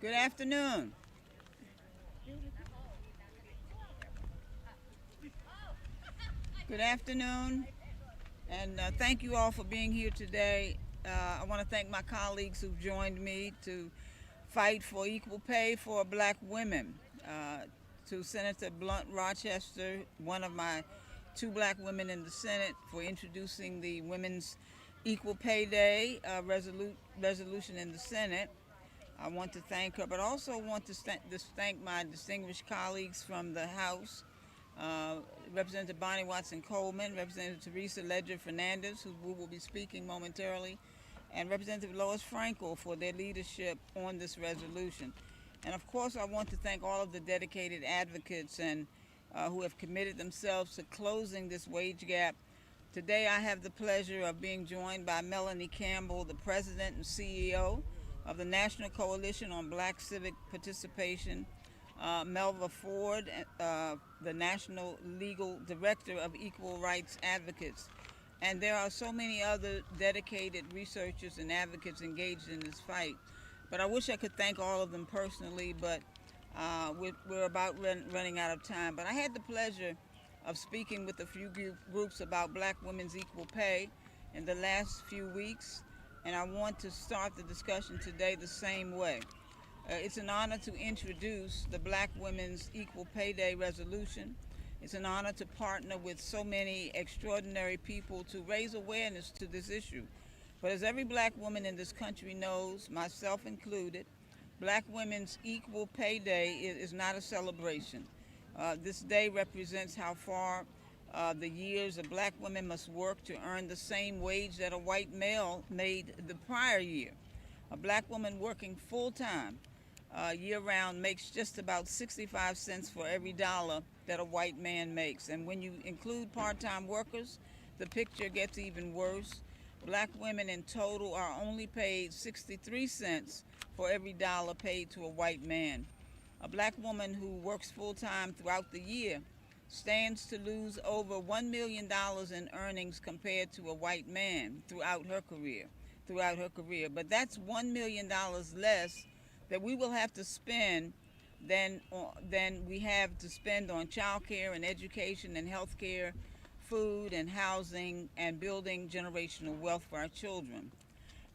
Good afternoon. Good afternoon, and thank you all for being here today. I want to thank my colleagues who've joined me to fight for equal pay for black women. To Senator Blunt Rochester, one of my two black women in the Senate, for introducing the Women's Equal Pay Day resolution in the Senate. I want to thank her, but also want to thank my distinguished colleagues from the House, uh, Representative Bonnie Watson Coleman, Representative Teresa Fernandez, who we will be speaking momentarily, and Representative Lois Frankel for their leadership on this resolution. And of course, I want to thank all of the dedicated advocates and who have committed themselves to closing this wage gap. Today, I have the pleasure of being joined by Melanie Campbell, the President and CEO of the National Coalition on Black Civic Participation, Melva Ford, the National Legal Director of Equal Rights Advocates. And there are so many other dedicated researchers and advocates engaged in this fight. But I wish I could thank all of them personally, but we're about running out of time. But I had the pleasure of speaking with a few groups about black women's equal pay in the last few weeks, and I want to start the discussion today the same way. It's an honor to introduce the Black Women's Equal Pay Day resolution. It's an honor to partner with so many extraordinary people to raise awareness to this issue. But as every black woman in this country knows, myself included, Black Women's Equal Pay Day is not a celebration. This day represents how far the years a black woman must work to earn the same wage that a white male made the prior year. A black woman working full-time year-round makes just about 65 cents for every dollar that a white man makes. And when you include part-time workers, the picture gets even worse. Black women in total are only paid 63 cents for every dollar paid to a white man. A black woman who works full-time throughout the year stands to lose over $1 million in earnings compared to a white man throughout her career. But that's $1 million less that we will have to spend than we have to spend on child care and education and health care, food and housing, and building generational wealth for our children.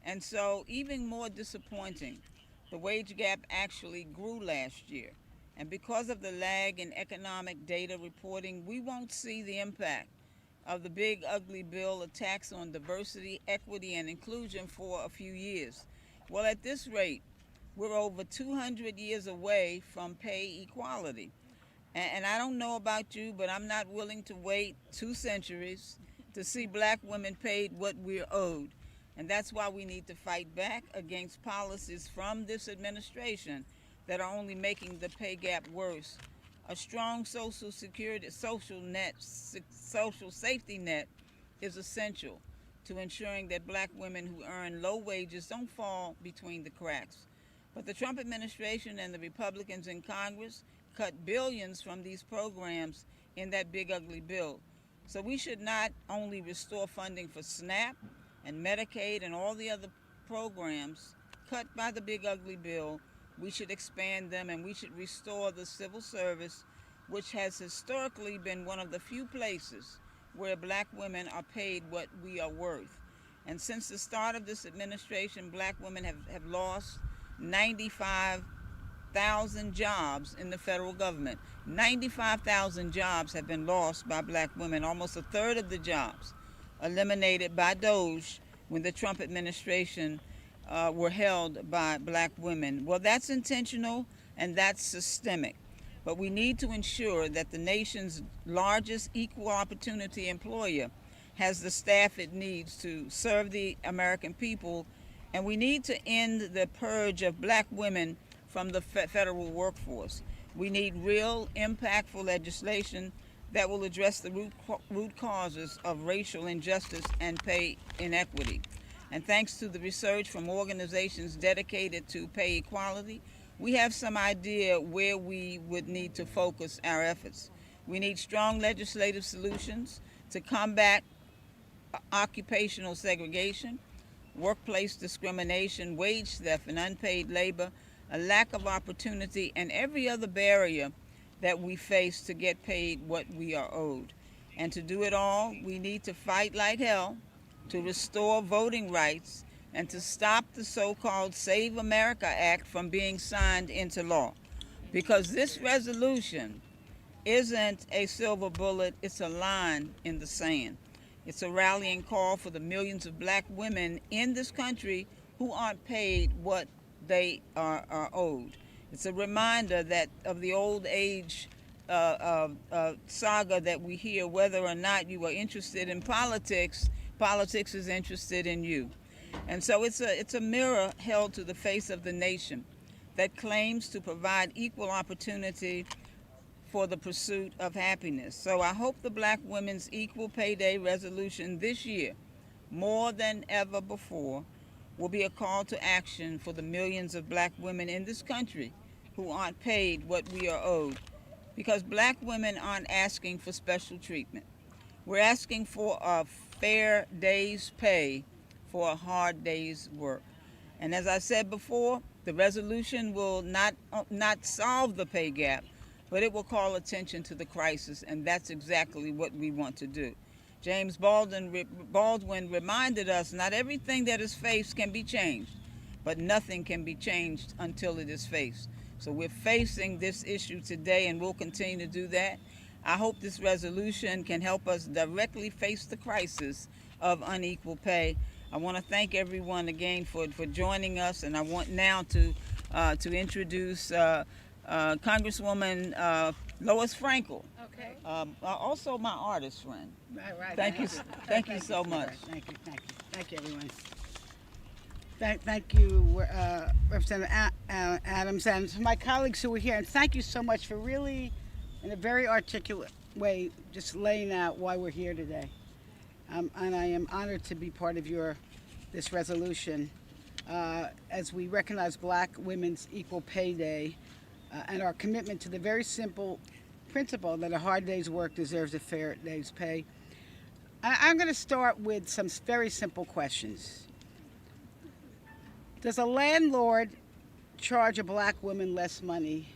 And so, even more disappointing, the wage gap actually grew last year. And because of the lag in economic data reporting, we won't see the impact of the big ugly bill, a tax on diversity, equity, and inclusion for a few years. Well, at this rate, we're over 200 years away from pay equality. And I don't know about you, but I'm not willing to wait 2 centuries to see black women paid what we're owed. And that's why we need to fight back against policies from this administration that are only making the pay gap worse. A strong social safety net is essential to ensuring that black women who earn low wages don't fall between the cracks. But the Trump administration and the Republicans in Congress cut billions from these programs in that big ugly bill. So we should not only restore funding for SNAP and Medicaid and all the other programs cut by the big ugly bill, we should expand them, and we should restore the civil service, which has historically been one of the few places where black women are paid what we are worth. And since the start of this administration, black women have lost 95,000 jobs in the federal government. 95,000 jobs have been lost by black women, almost a third of the jobs eliminated by DOGE when the Trump administration were held by black women. Well, that's intentional and that's systemic. But we need to ensure that the nation's largest equal opportunity employer has the staff it needs to serve the American people. And we need to end the purge of black women from the federal workforce. We need real, impactful legislation that will address the root causes of racial injustice and pay inequity. And thanks to the research from organizations dedicated to pay equality, we have some idea where we would need to focus our efforts. We need strong legislative solutions to combat occupational segregation, workplace discrimination, wage theft, and unpaid labor, a lack of opportunity, and every other barrier that we face to get paid what we are owed. And to do it all, we need to fight like hell to restore voting rights and to stop the so called Save America Act from being signed into law. Because this resolution isn't a silver bullet, it's a line in the sand. It's a rallying call for the millions of black women in this country who aren't paid what they are owed. It's a reminder that of the old age saga that we hear, whether or not you are interested in politics, politics is interested in you. And so it's a mirror held to the face of the nation that claims to provide equal opportunity for the pursuit of happiness. So I hope the Black Women's Equal Pay Day resolution this year, more than ever before, will be a call to action for the millions of black women in this country who aren't paid what we are owed. Because black women aren't asking for special treatment. We're asking for a fair day's pay for a hard day's work. And as I said before, the resolution will not solve the pay gap, but it will call attention to the crisis, and that's exactly what we want to do. James Baldwin reminded us not everything that is faced can be changed, but nothing can be changed until it is faced. So we're facing this issue today, and we'll continue to do that. I hope this resolution can help us directly face the crisis of unequal pay. I want to thank everyone again for joining us, and I want now to introduce Congresswoman Lois Frankel. Okay. Also my artist friend. Right. Thank you so much. Thank you, everyone. Thank you, Representative Adams, and to my colleagues who were here. And thank you so much for really, in a very articulate way, just laying out why we're here today. And I am honored to be part of this resolution as we recognize Black Women's Equal Pay Day and our commitment to the very simple principle that a hard day's work deserves a fair day's pay. I'm going to start with some very simple questions. Does a landlord charge a black woman less money?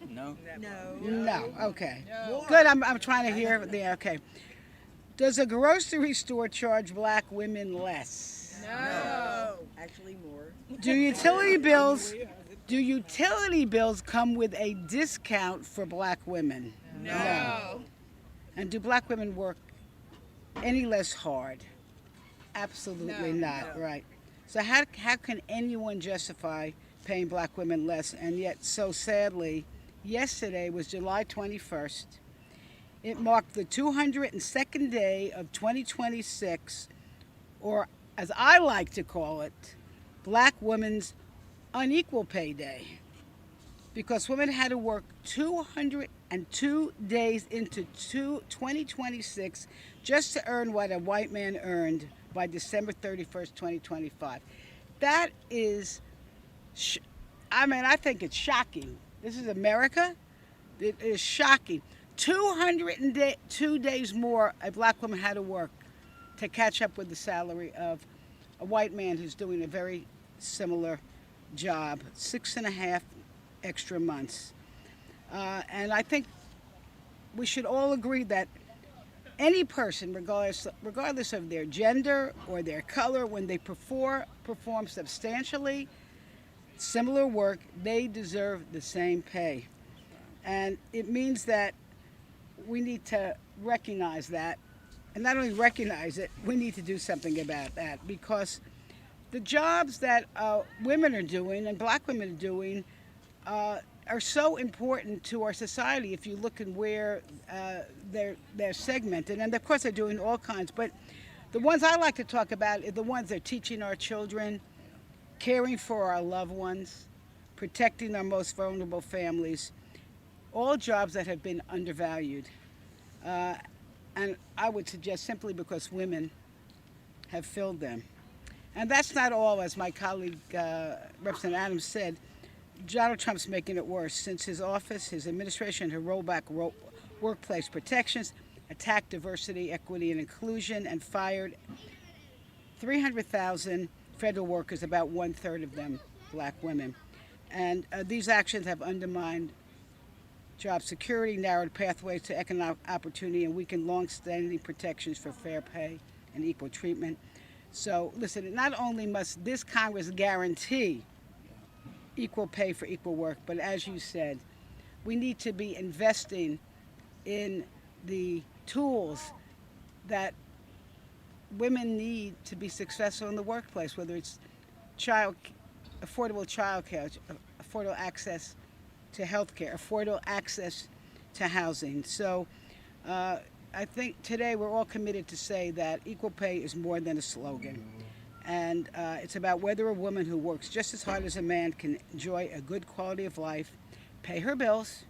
No. No. Okay. No. Good. I'm trying to hear. Yeah. Okay. Does a grocery store charge black women less? No. Actually, more. Do utility bills come with a discount for black women? No. And do black women work any less hard? Absolutely not. No. Right. So how can anyone justify paying black women less? And yet, so sadly, yesterday was July 21st. It marked the 202nd day of 2026, or as I like to call it, Black Women's Unequal Pay Day. Because women had to work 202 days into 2026 just to earn what a white man earned by December 31st, 2025. That is, I think it's shocking. This is America. It is shocking. 202 days more a black woman had to work to catch up with the salary of a white man who's doing a very similar job, 6.5 extra months. And I think we should all agree that any person, regardless of their gender or their color, when they perform substantially similar work, they deserve the same pay. And it means that we need to recognize that, and not only recognize it, we need to do something about that, because the jobs that women are doing and black women are doing are so important to our society. If you look at where they're segmented, and of course they're doing all kinds, but the ones I like to talk about are the ones that are teaching our children, caring for our loved ones, protecting our most vulnerable families, all jobs that have been undervalued. And I would suggest simply because women have filled them. And that's not all, as my colleague, Representative Adams said. Donald Trump's making it worse. Since his office, his administration had rolled back workplace protections, attacked diversity, equity, and inclusion, and fired 300,000 federal workers, about 1/3 of them black women. And these actions have undermined job security, narrowed pathways to economic opportunity, and weakened long-standing protections for fair pay and equal treatment. So, listen, not only must this Congress guarantee equal pay for equal work, but as you said, we need to be investing in the tools that women need to be successful in the workplace, whether it's affordable child care, affordable access to health care, affordable access to housing. So I think today we're all committed to say that equal pay is more than a slogan. And it's about whether a woman who works just as hard as a man can enjoy a good quality of life, pay her bills,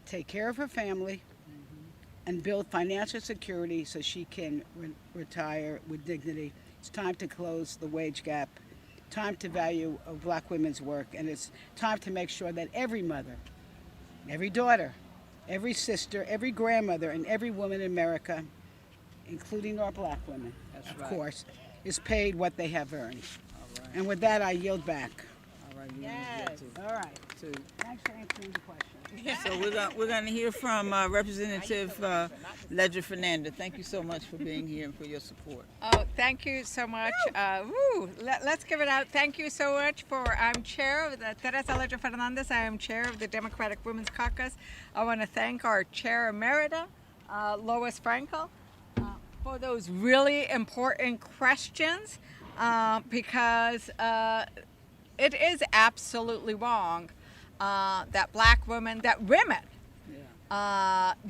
take care of her family, and build financial security so she can retire with dignity. It's time to close the wage gap, time to value black women's work, and it's time to make sure that every mother, every daughter, every sister, every grandmother, and every woman in America, including our black women, That's of right. course, is paid what they have earned. All right. And with that, I yield back. All right. You Yes. need to All right. get to. Thanks for answering the question. So we're going to hear from Representative Ledger Fernandez. Thank you so much for being here and for your support. Oh, thank you so much. Let's give it out. Thank you so much I'm chair of the Teresa Ledger Fernandez. I am chair of the Democratic Women's Caucus. I want to thank our chair emerita, Lois Frankel, for those really important questions because it is absolutely wrong that women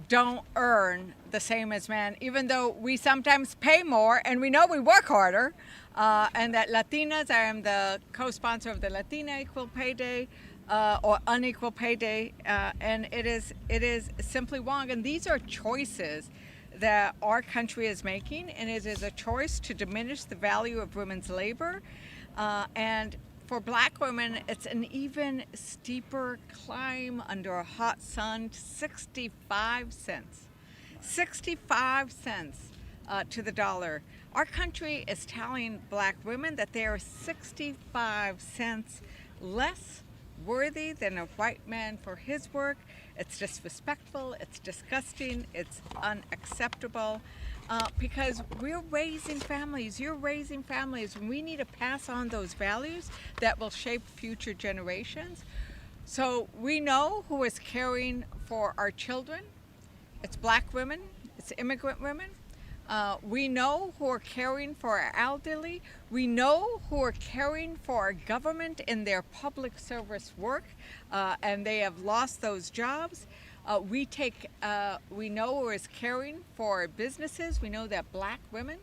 don't earn the same as men, even though we sometimes pay more and we know we work harder. And that Latinas, I am the co-sponsor of the Latina Equal Pay Day or Unequal Pay Day, and it is simply wrong. And these are choices that our country is making, and it is a choice to diminish the value of women's labor. And for black women, it's an even steeper climb under a hot sun to 65 cents. 65 cents to the dollar. Our country is telling black women that they are 65 cents less worthy than a white man for his work. It's disrespectful, it's disgusting, it's unacceptable. Because we're raising families, you're raising families, and we need to pass on those values that will shape future generations. So we know who is caring for our children. It's black women, it's immigrant women. We know who are caring for our elderly. We know who are caring for our government in their public service work, and they have lost those jobs. We know who is caring for businesses. We know that black women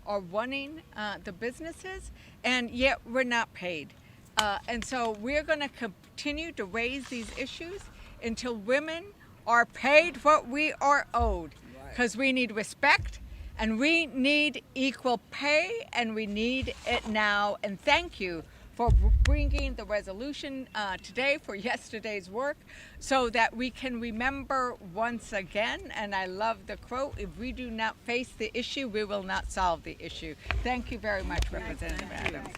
are running the businesses, and yet we're not paid. And so we're going to continue to raise these issues until women are paid what we are owed, because we need respect, and we need equal pay, and we need it now. And thank you for bringing the resolution today for yesterday's work so that we can remember once again, and I love the quote, if we do not face the issue, we will not solve the issue. Thank you very much, Representative Adams.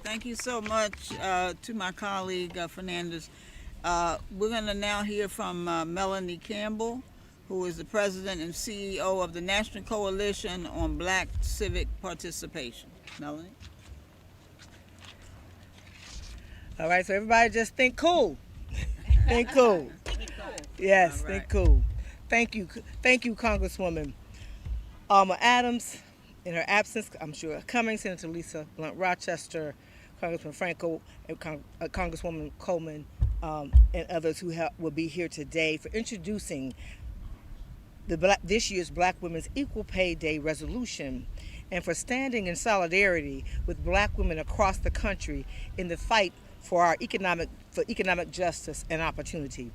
Thank you so much to my colleague Fernandez. We're going to now hear from Melanie Campbell, who is the president and CEO of the National Coalition on Black Civic Participation. Melanie? All right, so everybody just think cool. Think cool. Yes, All right. think cool. Thank you, Congresswoman Alma Adams. In her absence, I'm sure coming, Senator Lisa Blunt Rochester, Congressman Frankel, and Congresswoman Coleman, and others who will be here today for introducing this year's Black Women's Equal Pay Day resolution, and for standing in solidarity with black women across the country in the fight for economic justice and opportunity.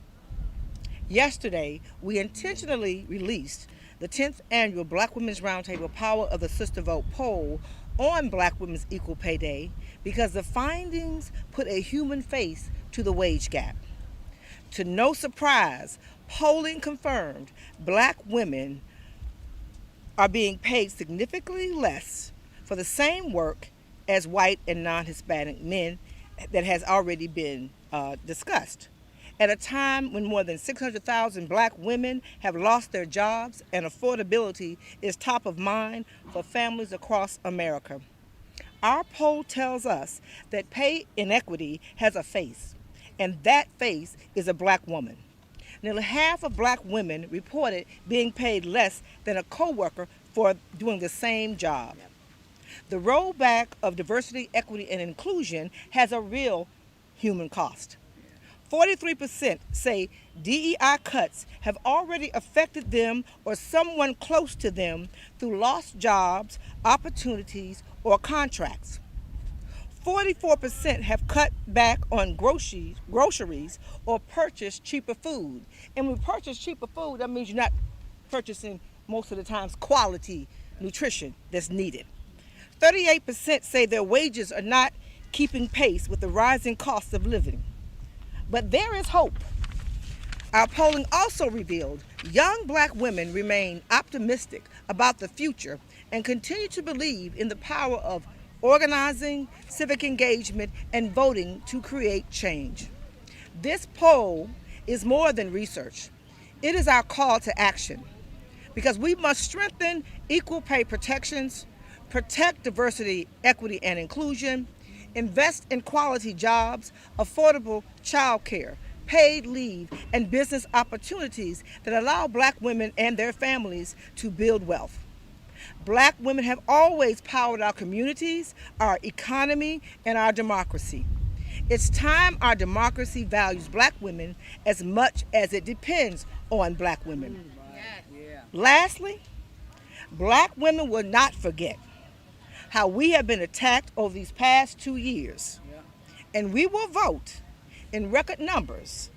Yesterday, we intentionally released the 10th annual Black Women's Roundtable Power of the Sister Vote poll on Black Women's Equal Pay Day because the findings put a human face to the wage gap. To no surprise, polling confirmed black women are being paid significantly less for the same work as white and non-Hispanic men, that has already been discussed. At a time when more than 600,000 black women have lost their jobs and affordability is top of mind for families across America. Our poll tells us that pay inequity has a face, and that face is a black woman. Nearly half of black women reported being paid less than a coworker for doing the same job. The rollback of diversity, equity, and inclusion has a real human cost. 43% say DEI cuts have already affected them or someone close to them through lost jobs, opportunities, or contracts. 44% have cut back on groceries or purchased cheaper food. And when we purchase cheaper food, that means you're not purchasing most of the times quality nutrition that's needed. 38% say their wages are not keeping pace with the rising cost of living. But there is hope. Our polling also revealed young black women remain optimistic about the future and continue to believe in the power of organizing, civic engagement, and voting to create change. This poll is more than research. It is our call to action because we must strengthen equal pay protections, protect diversity, equity, and inclusion, invest in quality jobs, affordable child care, paid leave, and business opportunities that allow black women and their families to build wealth. Black women have always powered our communities, our economy, and our democracy. It's time our democracy values black women as much as it depends on black women. Lastly, black women will not forget how we have been attacked over these past 2 years. And we will vote in record numbers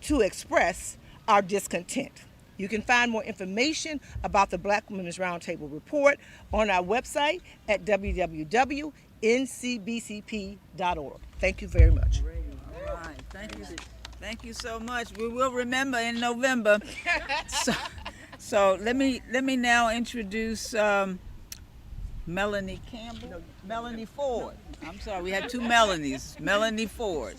to express our discontent. You can find more information about the Black Women's Roundtable report on our website at www.ncbcp.org. Thank you very much. All right, thank you so much. We will remember in November. So let me now introduce Melanie Campbell. No, Melanie Ford. I'm sorry, we have two Melanies. Melanie Ford.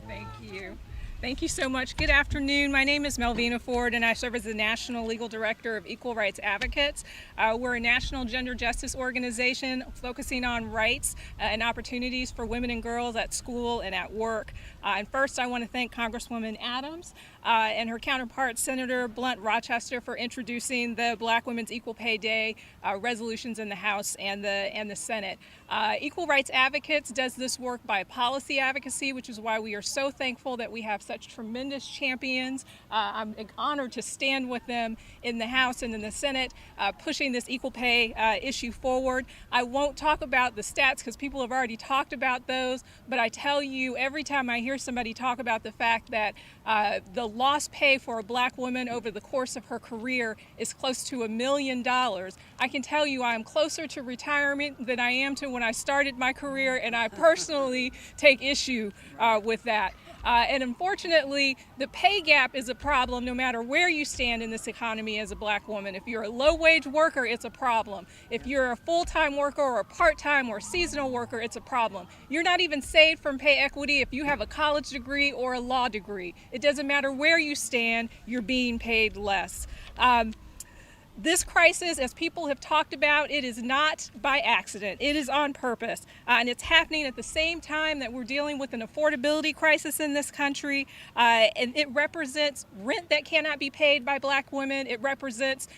Thank you. Thank you so much. Good afternoon. My name is Melvina Ford, and I serve as the National Legal Director of Equal Rights Advocates. We're a national gender justice organization focusing on rights and opportunities for women and girls at school and at work. And first, I want to thank Congresswoman Adams and her counterpart, Senator Blunt Rochester, for introducing the Black Women's Equal Pay Day resolutions in the House and the Senate. Equal Rights Advocates does this work by policy advocacy, which is why we are so thankful that we have such tremendous champions. I'm honored to stand with them in the House and in the Senate, pushing this equal pay issue forward. I won't talk about the stats because people have already talked about those, but I tell you, every time I hear somebody talk about the fact that the lost pay for a black woman over the course of her career is close to $1 million, I can tell you I am closer to retirement than I am to when I started my career, and I personally take issue with that. And unfortunately, the pay gap is a problem no matter where you stand in this economy as a black woman. If you're a low-wage worker, it's a problem. If you're a full-time worker or a part-time or seasonal worker, it's a problem. You're not even saved from pay equity if you have a college degree or a law degree. It doesn't matter where you stand, you're being paid less. This crisis, as people have talked about, it is not by accident. It is on purpose. And it's happening at the same time that we're dealing with an affordability crisis in this country. And it represents rent that cannot be paid by black women. It represents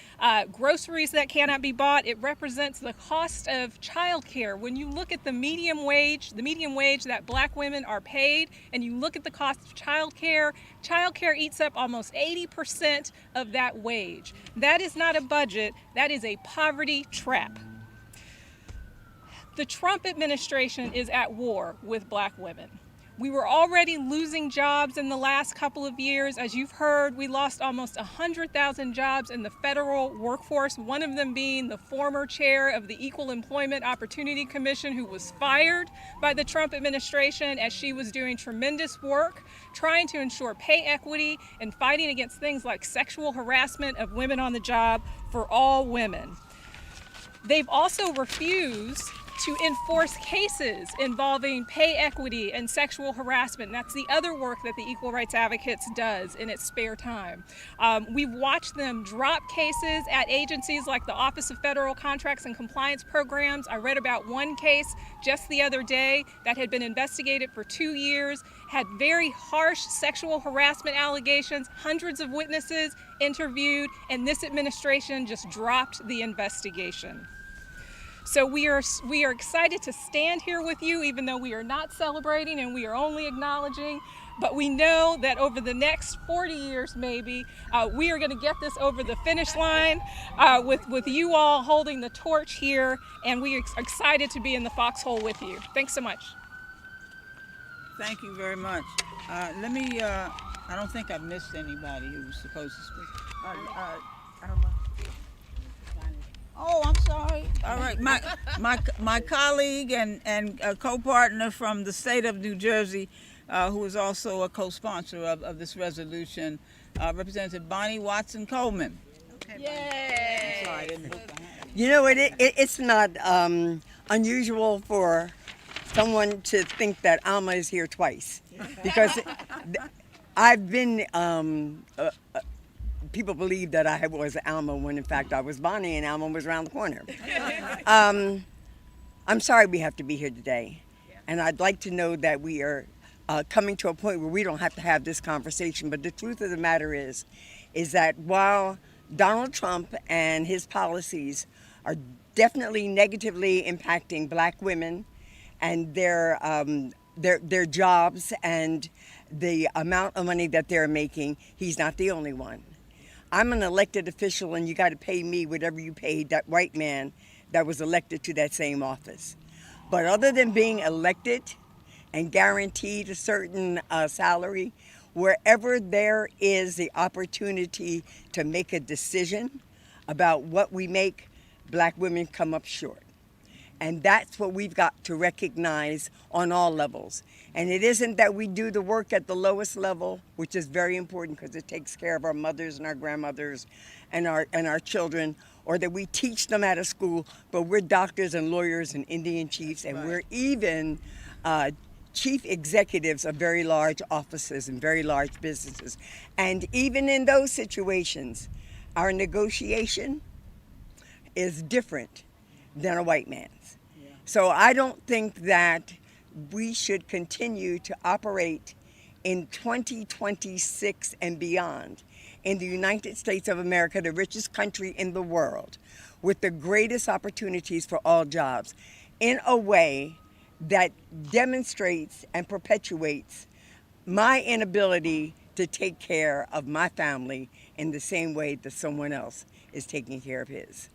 groceries that cannot be bought. It represents the cost of childcare. When you look at the median wage that black women are paid, and you look at the cost of childcare eats up almost 80% of that wage. That is not a budget, that is a poverty trap. The Trump administration is at war with black women. We were already losing jobs in the last couple of years. As you've heard, we lost almost 100,000 jobs in the federal workforce, one of them being the former chair of the Equal Employment Opportunity Commission, who was fired by the Trump administration as she was doing tremendous work trying to ensure pay equity and fighting against things like sexual harassment of women on the job for all women. They've also refused to enforce cases involving pay equity and sexual harassment. That's the other work that the Equal Rights Advocates does in its spare time. We've watched them drop cases at agencies like the Office of Federal Contracts and Compliance Programs. I read about one case just the other day that had been investigated for 2 years, had very harsh sexual harassment allegations, hundreds of witnesses interviewed, and this administration just dropped the investigation. So we are excited to stand here with you, even though we are not celebrating and we are only acknowledging. But we know that over the next 40 years, maybe, we are going to get this over the finish line with you all holding the torch here, and we are excited to be in the foxhole with you. Thanks so much. Thank you very much. I don't think I've missed anybody who was supposed to speak. Alma. Oh, I'm sorry. All right, my colleague and a co-partner from the state of New Jersey, who is also a co-sponsor of this resolution, Representative Bonnie Watson Coleman. Yay! I'm sorry, I didn't look behind. You know, it's not unusual for someone to think that Alma is here twice, because I've been. People believe that I was Alma when in fact I was Bonnie, and Alma was around the corner. I'm sorry we have to be here today, and I'd like to know that we are coming to a point where we don't have to have this conversation. But the truth of the matter is that while Donald Trump and his policies are definitely negatively impacting black women and their jobs and the amount of money that they're making, he's not the only one. I'm an elected official, and you got to pay me whatever you paid that white man that was elected to that same office. But other than being elected and guaranteed a certain salary, wherever there is the opportunity to make a decision about what we make, black women come up short. And that's what we've got to recognize on all levels. And it isn't that we do the work at the lowest level, which is very important because it takes care of our mothers and our grandmothers and our children, or that we teach them out of school, but we're doctors and lawyers and Indian chiefs, and we're even chief executives of very large offices and very large businesses. And even in those situations, our negotiation is different than a white man's. So I don't think that we should continue to operate in 2026 and beyond in the United States of America, the richest country in the world, with the greatest opportunities for all jobs, in a way that demonstrates and perpetuates my inability to take care of my family in the same way that someone else is taking care of his.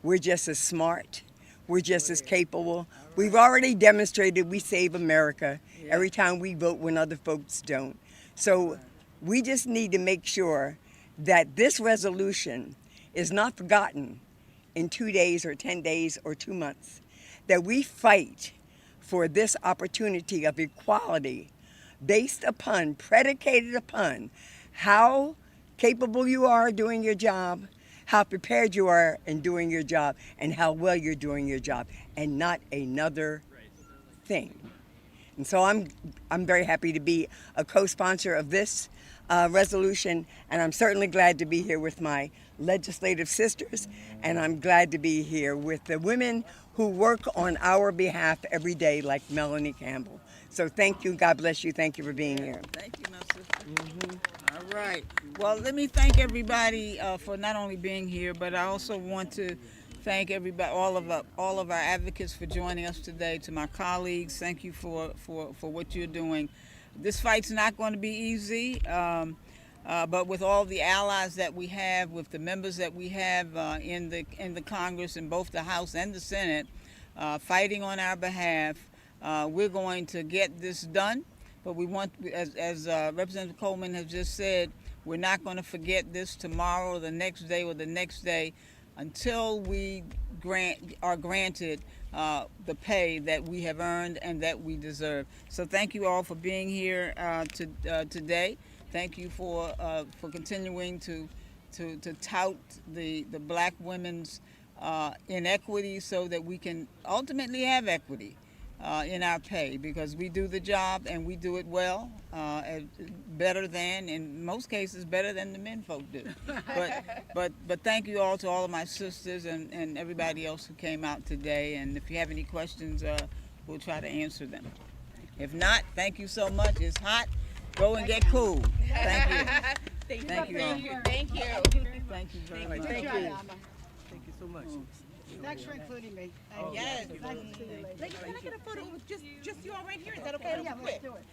We're just as smart. We're just as capable. We've already demonstrated we save America every time we vote when other folks don't. So we just need to make sure that this resolution is not forgotten in 2 days or 10 days or 2 months, that we fight for this opportunity of equality based upon, predicated upon how capable you are doing your job, how prepared you are in doing your job, and how well you're doing your job, and not another thing. And so I'm very happy to be a co-sponsor of this resolution, and I'm certainly glad to be here with my legislative sisters, and I'm glad to be here with the women who work on our behalf every day, like Melanie Campbell. So thank you, God bless you, thank you for being here. Thank you, my sister. All right. Well, let me thank everybody for not only being here, but I also want to thank everybody, all of our advocates for joining us today. To my colleagues, thank you for what you're doing. This fight's not going to be easy, but with all the allies that we have, with the members that we have in the Congress, in both the House and the Senate, fighting on our behalf, we're going to get this done. But we want, as Representative Coleman has just said, we're not going to forget this tomorrow or the next day or the next day until we are granted the pay that we have earned and that we deserve. So thank you all for being here today. Thank you for continuing to tout the black women's inequity so that we can ultimately have equity in our pay, because we do the job and we do it well, better than, in most cases, better than the men folk do. But thank you all to all of my sisters and everybody else who came out today. And if you have any questions, we'll try to answer them. If not, thank you so much. It's hot. Go and get cool. Thank you. Thank you. Thank you. Thank you. Thank you very much. Good job, Alma. Thank you so much. Thanks for including me. Yes. Nice to see you, ladies. Ladies, can I get a photo with just you all right here? Is that okay? Yeah, let's do it.